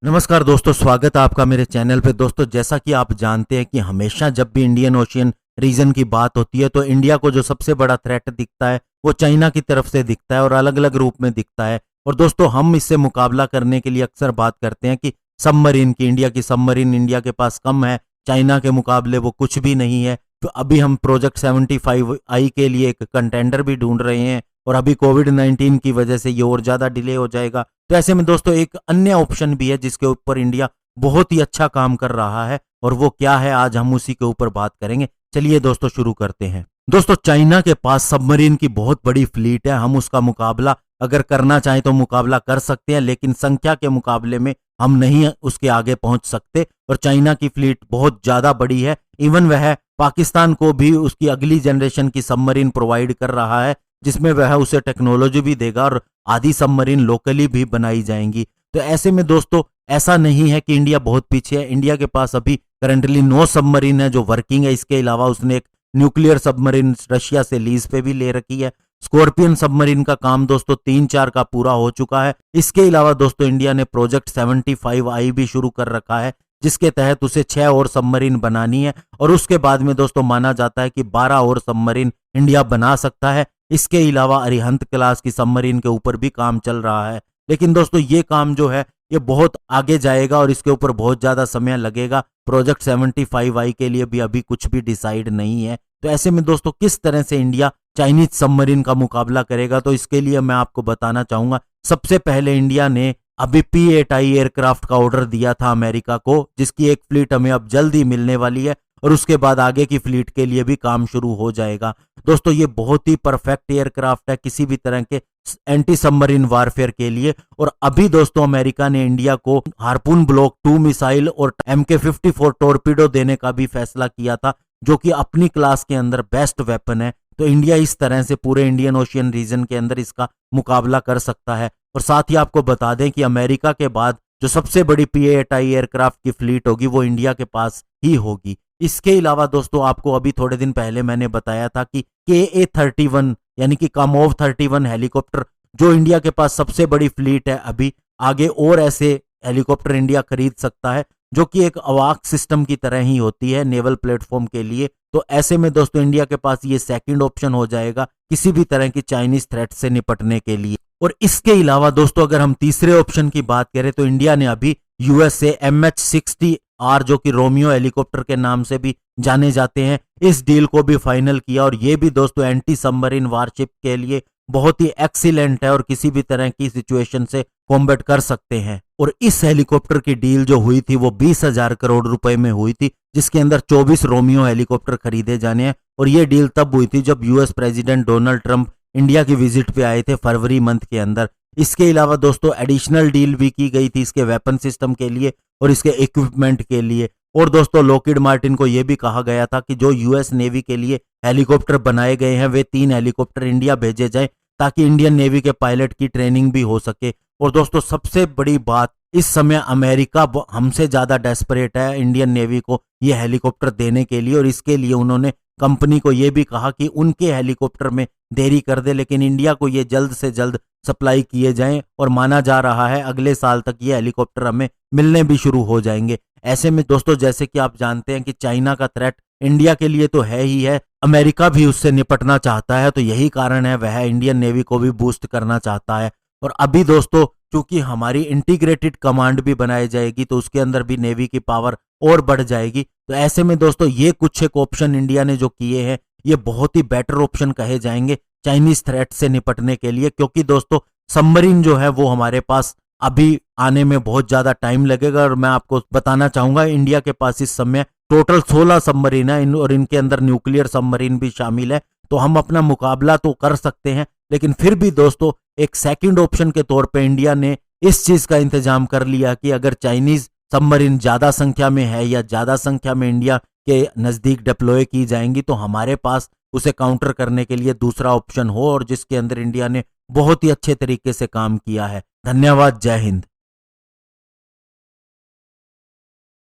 नमस्कार दोस्तों, स्वागत है आपका मेरे चैनल पे। दोस्तों, जैसा कि आप जानते हैं कि हमेशा जब भी इंडियन ओशियन रीजन की बात होती है तो इंडिया को जो सबसे बड़ा थ्रेट दिखता है वो चाइना की तरफ से दिखता है और अलग अलग रूप में दिखता है। और दोस्तों, हम इससे मुकाबला करने के लिए अक्सर बात करते हैं कि सबमरीन की, इंडिया की सबमरीन इंडिया के पास कम है, चाइना के मुकाबले वो कुछ भी नहीं है। तो अभी हम प्रोजेक्ट 75I के लिए एक कंटेंडर भी ढूंढ रहे हैं और अभी कोविड-19 की वजह से ये और ज़्यादा डिले हो जाएगा। तो ऐसे में दोस्तों एक अन्य ऑप्शन भी है जिसके ऊपर इंडिया बहुत ही अच्छा काम कर रहा है, और वो क्या है, आज हम उसी के ऊपर बात करेंगे। चलिए दोस्तों शुरू करते हैं। दोस्तों, चाइना के पास सबमरीन की बहुत बड़ी फ्लीट है। हम उसका मुकाबला अगर करना चाहें तो मुकाबला कर सकते हैं, लेकिन संख्या के मुकाबले में हम नहीं उसके आगे पहुंच सकते। और चाइना की फ्लीट बहुत ज्यादा बड़ी है। इवन वह पाकिस्तान को भी उसकी अगली जनरेशन की सबमरीन प्रोवाइड कर रहा है, जिसमें वह उसे टेक्नोलॉजी भी देगा और आधी सबमरीन लोकली भी बनाई जाएंगी। तो ऐसे में दोस्तों ऐसा नहीं है कि इंडिया बहुत पीछे है। इंडिया के पास अभी करंटली 9 सबमरीन है जो वर्किंग है। इसके अलावा उसने एक न्यूक्लियर सबमरीन रशिया से लीज पे भी ले रखी है। स्कॉर्पियन सबमरीन का काम दोस्तों 3-4 का पूरा हो चुका है। इसके अलावा दोस्तों इंडिया ने प्रोजेक्ट 75I भी शुरू कर रखा है, जिसके तहत उसे 6 और सबमरीन बनानी है। और उसके बाद में दोस्तों माना जाता है कि 12 और सबमरीन इंडिया बना सकता है। इसके अलावा अरिहंत क्लास की सबमरीन के ऊपर भी काम चल रहा है। लेकिन दोस्तों ये काम जो है ये बहुत आगे जाएगा और इसके ऊपर बहुत ज्यादा समय लगेगा। प्रोजेक्ट 75I के लिए भी अभी कुछ भी डिसाइड नहीं है। तो ऐसे में दोस्तों किस तरह से इंडिया चाइनीज सबमरीन का मुकाबला करेगा, तो इसके लिए मैं आपको बताना चाहूंगा। सबसे पहले इंडिया ने अभी P-8I एयरक्राफ्ट का ऑर्डर दिया था अमेरिका को, जिसकी एक फ्लीट हमें अब जल्द ही मिलने वाली है और उसके बाद आगे की फ्लीट के लिए भी काम शुरू हो जाएगा। दोस्तों ये बहुत ही परफेक्ट एयरक्राफ्ट है किसी भी तरह के एंटी सबमरीन वारफेयर के लिए। और अभी दोस्तों अमेरिका ने इंडिया को हार्पून ब्लॉक 2 मिसाइल और MK-54 टॉर्पीडो देने का भी फैसला किया था, जो कि अपनी क्लास के अंदर बेस्ट वेपन है। तो इंडिया इस तरह से पूरे इंडियन ओशियन रीजन के अंदर इसका मुकाबला कर सकता है। और साथ ही आपको बता दें कि अमेरिका के बाद जो सबसे बड़ी P-8I एयरक्राफ्ट की फ्लीट होगी वो इंडिया के पास ही होगी। इसके अलावा दोस्तों आपको अभी थोड़े दिन पहले मैंने बताया था कि KA-31 यानी कि कामोव 31 हेलीकॉप्टर जो इंडिया के पास सबसे बड़ी फ्लीट है, अभी आगे और ऐसे हेलीकॉप्टर इंडिया खरीद सकता है जो कि एक अवाक सिस्टम की तरह ही होती है नेवल प्लेटफॉर्म के लिए। तो ऐसे में दोस्तों इंडिया के पास ये सेकंड ऑप्शन हो जाएगा किसी भी तरह की चाइनीज थ्रेट से निपटने के लिए। और इसके अलावा दोस्तों अगर हम तीसरे ऑप्शन की बात करें तो इंडिया ने अभी USA MH-60R जो कि रोमियो हेलीकॉप्टर के नाम से भी जाने जाते हैं, इस डील को भी फाइनल किया। और ये भी दोस्तों एंटी सबमरीन वारशिप के लिए बहुत ही एक्सीलेंट है और किसी भी तरह की सिचुएशन से कॉम्बैट कर सकते हैं। और इस हेलीकॉप्टर की डील जो हुई थी वो 20,000 करोड़ रुपए में हुई थी, जिसके अंदर 24 रोमियो हेलीकॉप्टर खरीदे जाने हैं। और ये डील तब हुई थी जब US president Donald Trump India की विजिट पे आए थे फरवरी मंथ के अंदर। इसके अलावा दोस्तों एडिशनल डील भी की गई थी इसके वेपन सिस्टम के लिए और इसके इक्विपमेंट के लिए। और दोस्तों लॉकहीड मार्टिन को यह भी कहा गया था कि जो यूएस नेवी के लिए हेलीकॉप्टर बनाए गए हैं वे 3 हेलीकॉप्टर इंडिया भेजे जाएं ताकि इंडियन नेवी के पायलट की ट्रेनिंग भी हो सके। और दोस्तों सबसे बड़ी बात, इस समय अमेरिका हमसे ज्यादा डेस्परेट है इंडियन नेवी को ये हेलीकॉप्टर देने के लिए, और इसके लिए उन्होंने कंपनी को यह भी कहा कि उनके हेलीकॉप्टर में देरी कर दे लेकिन इंडिया को ये जल्द से जल्द सप्लाई किए जाएं। और माना जा रहा है अगले साल तक ये हेलीकॉप्टर हमें मिलने भी शुरू हो जाएंगे। ऐसे में दोस्तों जैसे कि आप जानते हैं कि चाइना का थ्रेट इंडिया के लिए तो है ही है, अमेरिका भी उससे निपटना चाहता है। तो यही कारण है वह इंडियन नेवी को भी बूस्ट करना चाहता है। और अभी दोस्तों चूंकि हमारी इंटीग्रेटेड कमांड भी बनाई जाएगी तो उसके अंदर भी नेवी की पावर और बढ़ जाएगी। तो ऐसे में दोस्तों ये कुछ एक ऑप्शन इंडिया ने जो किए हैं ये बहुत ही बेटर ऑप्शन कहे जाएंगे चाइनीज थ्रेट से निपटने के लिए, क्योंकि दोस्तों सबमरीन जो है वो हमारे पास अभी आने में बहुत ज्यादा टाइम लगेगा। और मैं आपको बताना चाहूंगा इंडिया के पास इस समय टोटल 16 सबमरीन है और इनके अंदर न्यूक्लियर सबमरीन भी शामिल है। तो हम अपना मुकाबला तो कर सकते हैं, लेकिन फिर भी दोस्तों एक सेकंड ऑप्शन के तौर पे इंडिया ने इस चीज का इंतजाम कर लिया कि अगर चाइनीज सबमरीन ज्यादा संख्या में है या ज्यादा संख्या में इंडिया के नजदीक डिप्लॉय की जाएंगी तो हमारे पास उसे काउंटर करने के लिए दूसरा ऑप्शन हो, और जिसके अंदर इंडिया ने बहुत ही अच्छे तरीके से काम किया है। धन्यवाद। जय हिंद।